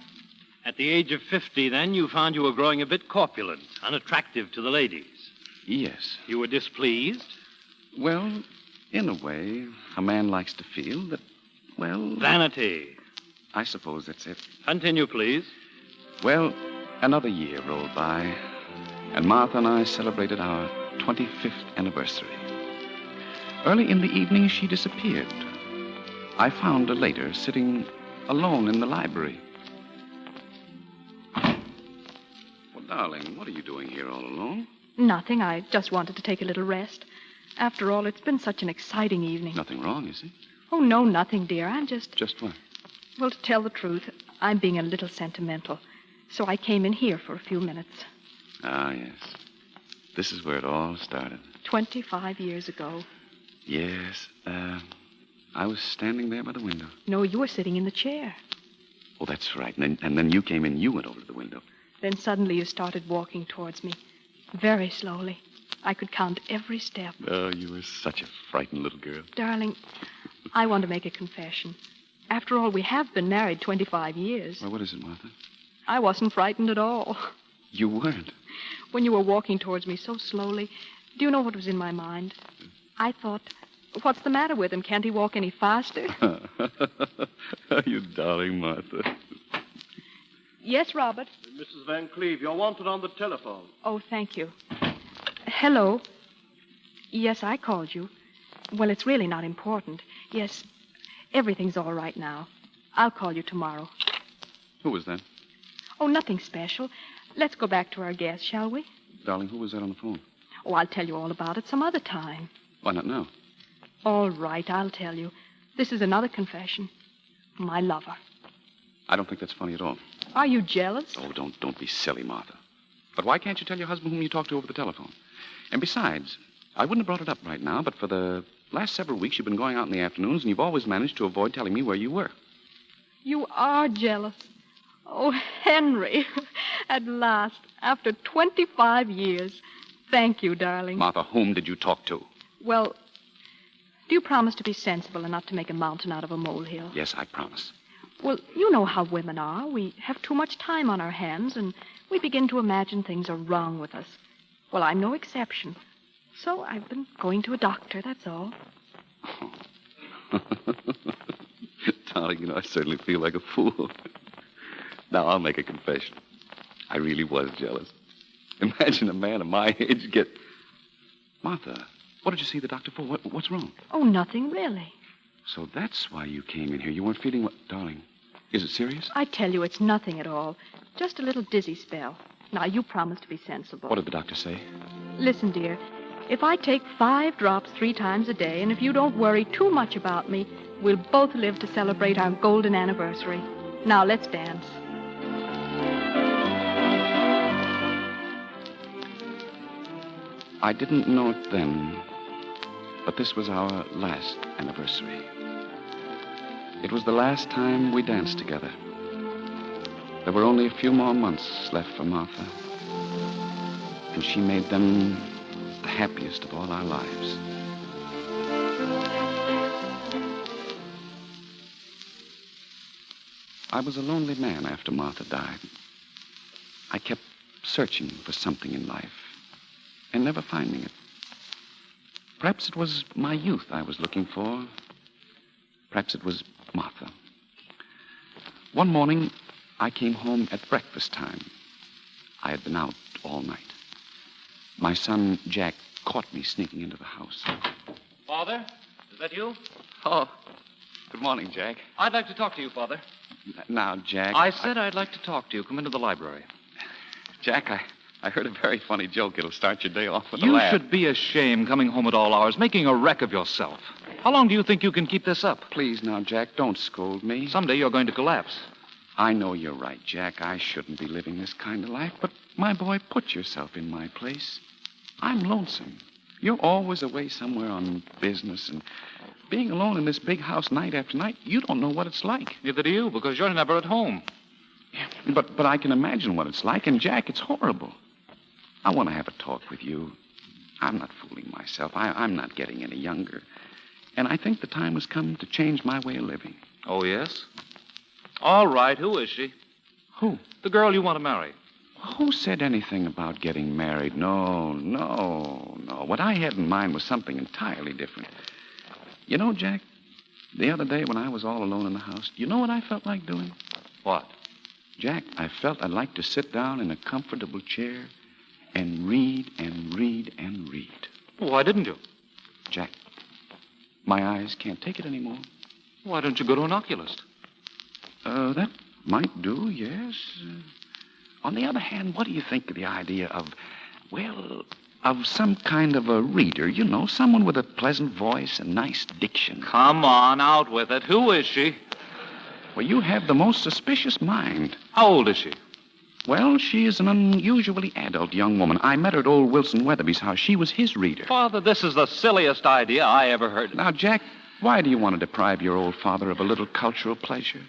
At the age of 50, then, you found you were growing a bit corpulent, unattractive to the ladies. Yes. You were displeased? Well, in a way, a man likes to feel that, well... Vanity. I suppose that's it. Continue, please. Well, another year rolled by, and Martha and I celebrated our 25th anniversary. Early in the evening, she disappeared. I found her later sitting alone in the library. Well, darling, what are you doing here all alone? Nothing. I just wanted to take a little rest. After all, it's been such an exciting evening. Nothing wrong, is it? Oh, no, nothing, dear. I'm just... Just what? Well, to tell the truth, I'm being a little sentimental. So I came in here for a few minutes. Ah, yes. This is where it all started. 25 years ago. Yes. I was standing there by the window. No, you were sitting in the chair. Oh, that's right. And then you came in, you went over to the window. Then suddenly you started walking towards me. Very slowly. I could count every step. Oh, you were such a frightened little girl. Darling, I want to make a confession. After all, we have been married 25 years. Well, what is it, Martha? I wasn't frightened at all. You weren't? When you were walking towards me so slowly, do you know what was in my mind? I thought, what's the matter with him? Can't he walk any faster? You darling Martha. Yes, Robert? Mrs. Van Cleve, you're wanted on the telephone. Oh, thank you. Hello. Yes, I called you. Well, it's really not important. Yes, everything's all right now. I'll call you tomorrow. Who was that? Oh, nothing special. Let's go back to our guest, shall we? Darling, who was that on the phone? Oh, I'll tell you all about it some other time. Why not now? All right, I'll tell you. This is another confession. My lover. I don't think that's funny at all. Are you jealous? Oh, don't be silly, Martha. But why can't you tell your husband whom you talked to over the telephone? And besides, I wouldn't have brought it up right now, but for the last several weeks you've been going out in the afternoons, and you've always managed to avoid telling me where you were. You are jealous. Oh, Henry. At last, after 25 years. Thank you, darling. Martha, whom did you talk to? Well, do you promise to be sensible and not to make a mountain out of a molehill? Yes, I promise. Well, you know how women are. We have too much time on our hands, and we begin to imagine things are wrong with us. Well, I'm no exception. So I've been going to a doctor, that's all. Darling, I certainly feel like a fool. Now, I'll make a confession. I really was jealous. Imagine a man of my age get... Martha, what did you see the doctor for? What's wrong? Oh, nothing, really. So that's why you came in here. You weren't feeling what... Darling, is it serious? I tell you, it's nothing at all. Just a little dizzy spell. Now, you promise to be sensible. What did the doctor say? Listen, dear. If I take 5 drops 3 times a day, and if you don't worry too much about me, we'll both live to celebrate our golden anniversary. Now, let's dance. I didn't know it then, but this was our last anniversary. It was the last time we danced together. There were only a few more months left for Martha, and she made them the happiest of all our lives. I was a lonely man after Martha died. I kept searching for something in life and never finding it. Perhaps it was my youth I was looking for. Perhaps it was Martha. One morning, I came home at breakfast time. I had been out all night. My son, Jack, caught me sneaking into the house. Father, is that you? Oh, good morning, Jack. I'd like to talk to you, Father. Now, Jack... I said I'd like to talk to you. Come into the library. Jack, I heard a very funny joke. It'll start your day off with a You laugh. should be ashamed coming home at all hours, making a wreck of yourself. How long do you think you can keep this up? Please, now, Jack, don't scold me. Someday you're going to collapse. I know you're right, Jack. I shouldn't be living this kind of life. But, my boy, put yourself in my place. I'm lonesome. You're always away somewhere on business, and being alone in this big house night after night, you don't know what it's like. Neither do you, because you're never at home. But I can imagine what it's like, and, Jack, it's horrible. I want to have a talk with you. I'm not fooling myself. I'm not getting any younger. And I think the time has come to change my way of living. Oh, yes? All right. Who is she? Who? The girl you want to marry. Who said anything about getting married? No. What I had in mind was something entirely different. You know, Jack, the other day when I was all alone in the house, you know what I felt like doing? What? Jack, I felt I'd like to sit down in a comfortable chair and read and read and read. Why didn't you? Jack, my eyes can't take it anymore. Why don't you go to an oculist? That might do, yes. On the other hand, what do you think of the idea of some kind of a reader? You know, someone with a pleasant voice and nice diction. Come on, out with it. Who is she? Well, you have the most suspicious mind. How old is she? Well, she is an unusually adult young woman. I met her at old Wilson Weatherby's house. She was his reader. Father, this is the silliest idea I ever heard. Now, Jack, why do you want to deprive your old father of a little cultural pleasure?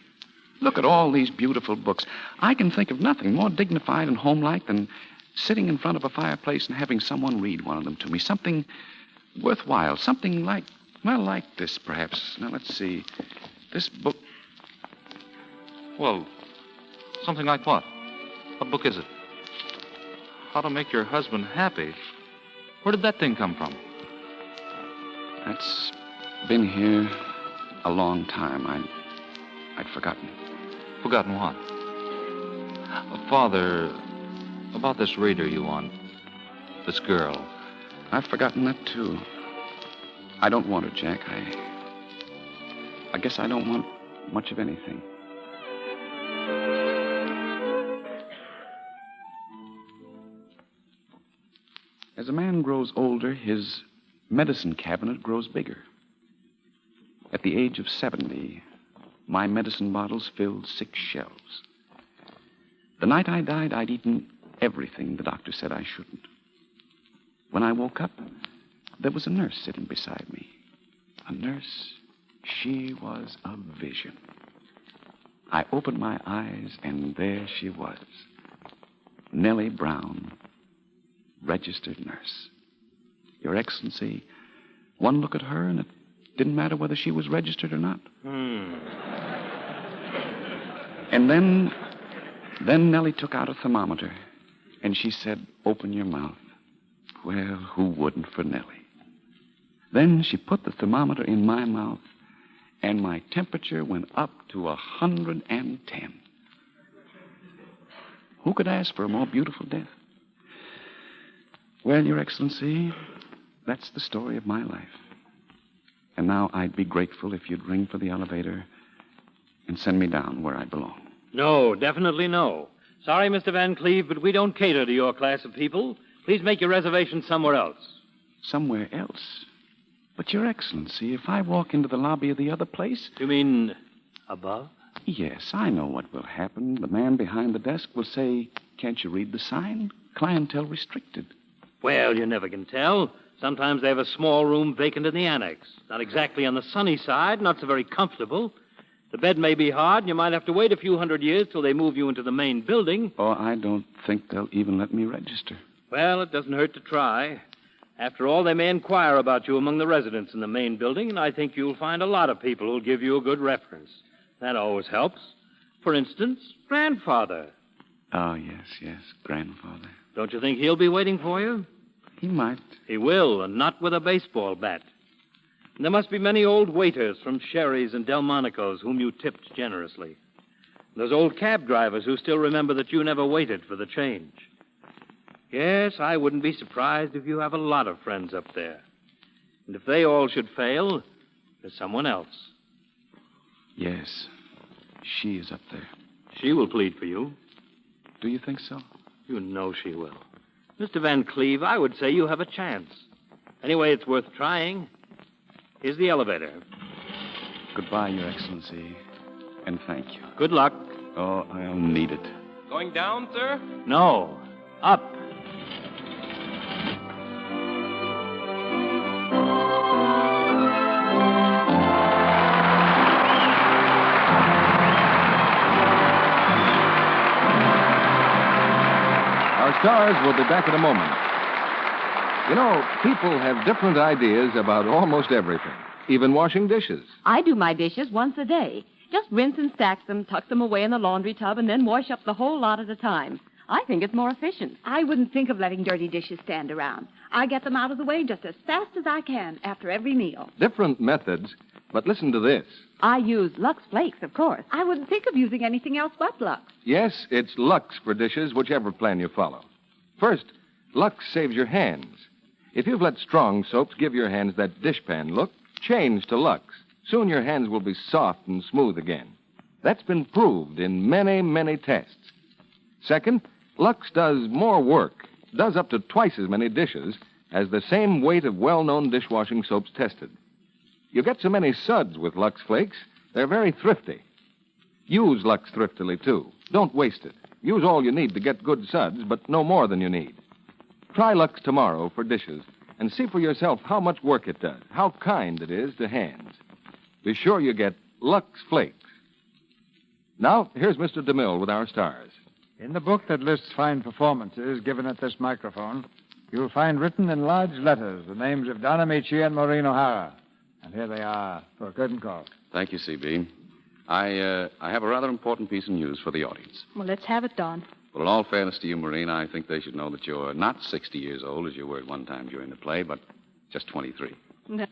Look at all these beautiful books. I can think of nothing more dignified and homelike than sitting in front of a fireplace and having someone read one of them to me. Something worthwhile. Something like this, perhaps. Now, let's see. This book... Well, something like what? What book is it? How to Make Your Husband Happy. Where did that thing come from? That's been here a long time. I'd forgotten. Forgotten what? Father, about this reader you want. This girl. I've forgotten that, too. I don't want her, Jack. I guess I don't want much of anything. As a man grows older, his medicine cabinet grows bigger. At the age of 70, my medicine bottles filled 6 shelves. The night I died, I'd eaten everything the doctor said I shouldn't. When I woke up, there was a nurse sitting beside me. A nurse. She was a vision. I opened my eyes, and there she was. Nellie Brown, registered nurse. Your Excellency, one look at her, and it didn't matter whether she was registered or not. And then Nellie took out a thermometer, and she said, "Open your mouth." Well, who wouldn't for Nellie? Then she put the thermometer in my mouth, and my temperature went up to 110. Who could ask for a more beautiful death? Well, Your Excellency, that's the story of my life. And now I'd be grateful if you'd ring for the elevator and send me down where I belong. No, definitely no. Sorry, Mr. Van Cleve, but we don't cater to your class of people. Please make your reservation somewhere else. Somewhere else? But, Your Excellency, if I walk into the lobby of the other place... You mean above? Yes, I know what will happen. The man behind the desk will say, "Can't you read the sign? Clientele restricted." Well, you never can tell. Sometimes they have a small room vacant in the annex. Not exactly on the sunny side, not so very comfortable. The bed may be hard, and you might have to wait a few hundred years till they move you into the main building. Oh, I don't think they'll even let me register. Well, it doesn't hurt to try. After all, they may inquire about you among the residents in the main building, and I think you'll find a lot of people who'll give you a good reference. That always helps. For instance, grandfather. Oh, yes, grandfather. Don't you think he'll be waiting for you? He might. He will, and not with a baseball bat. And there must be many old waiters from Sherry's and Delmonico's whom you tipped generously. Those old cab drivers who still remember that you never waited for the change. Yes, I wouldn't be surprised if you have a lot of friends up there. And if they all should fail, there's someone else. Yes, she is up there. She will plead for you. Do you think so? You know she will. Mr. Van Cleve, I would say you have a chance. Anyway, it's worth trying. Here's the elevator. Goodbye, Your Excellency, and thank you. Good luck. Oh, I'll need it. Going down, sir? No, up. Our stars will be back in a moment. You know, people have different ideas about almost everything, even washing dishes. I do my dishes once a day. Just rinse and stack them, tuck them away in the laundry tub, and then wash up the whole lot at a time. I think it's more efficient. I wouldn't think of letting dirty dishes stand around. I get them out of the way just as fast as I can after every meal. Different methods, but listen to this. I use Lux Flakes, of course. I wouldn't think of using anything else but Lux. Yes, it's Lux for dishes, whichever plan you follow. First, Lux saves your hands. If you've let strong soaps give your hands that dishpan look, change to Lux. Soon your hands will be soft and smooth again. That's been proved in many, many tests. Second, Lux does more work, does up to twice as many dishes as the same weight of well-known dishwashing soaps tested. You get so many suds with Lux Flakes, they're very thrifty. Use Lux thriftily, too. Don't waste it. Use all you need to get good suds, but no more than you need. Try Lux tomorrow for dishes and see for yourself how much work it does, how kind it is to hands. Be sure you get Lux Flakes. Now, here's Mr. DeMille with our stars. In the book that lists fine performances given at this microphone, you'll find written in large letters the names of Don Ameche and Maureen O'Hara. And here they are for a curtain call. Thank you, C.B. I have a rather important piece of news for the audience. Well, let's have it, Don. Well, in all fairness to you, Maureen, I think they should know that you're not 60 years old, as you were at one time during the play, but just 23. No.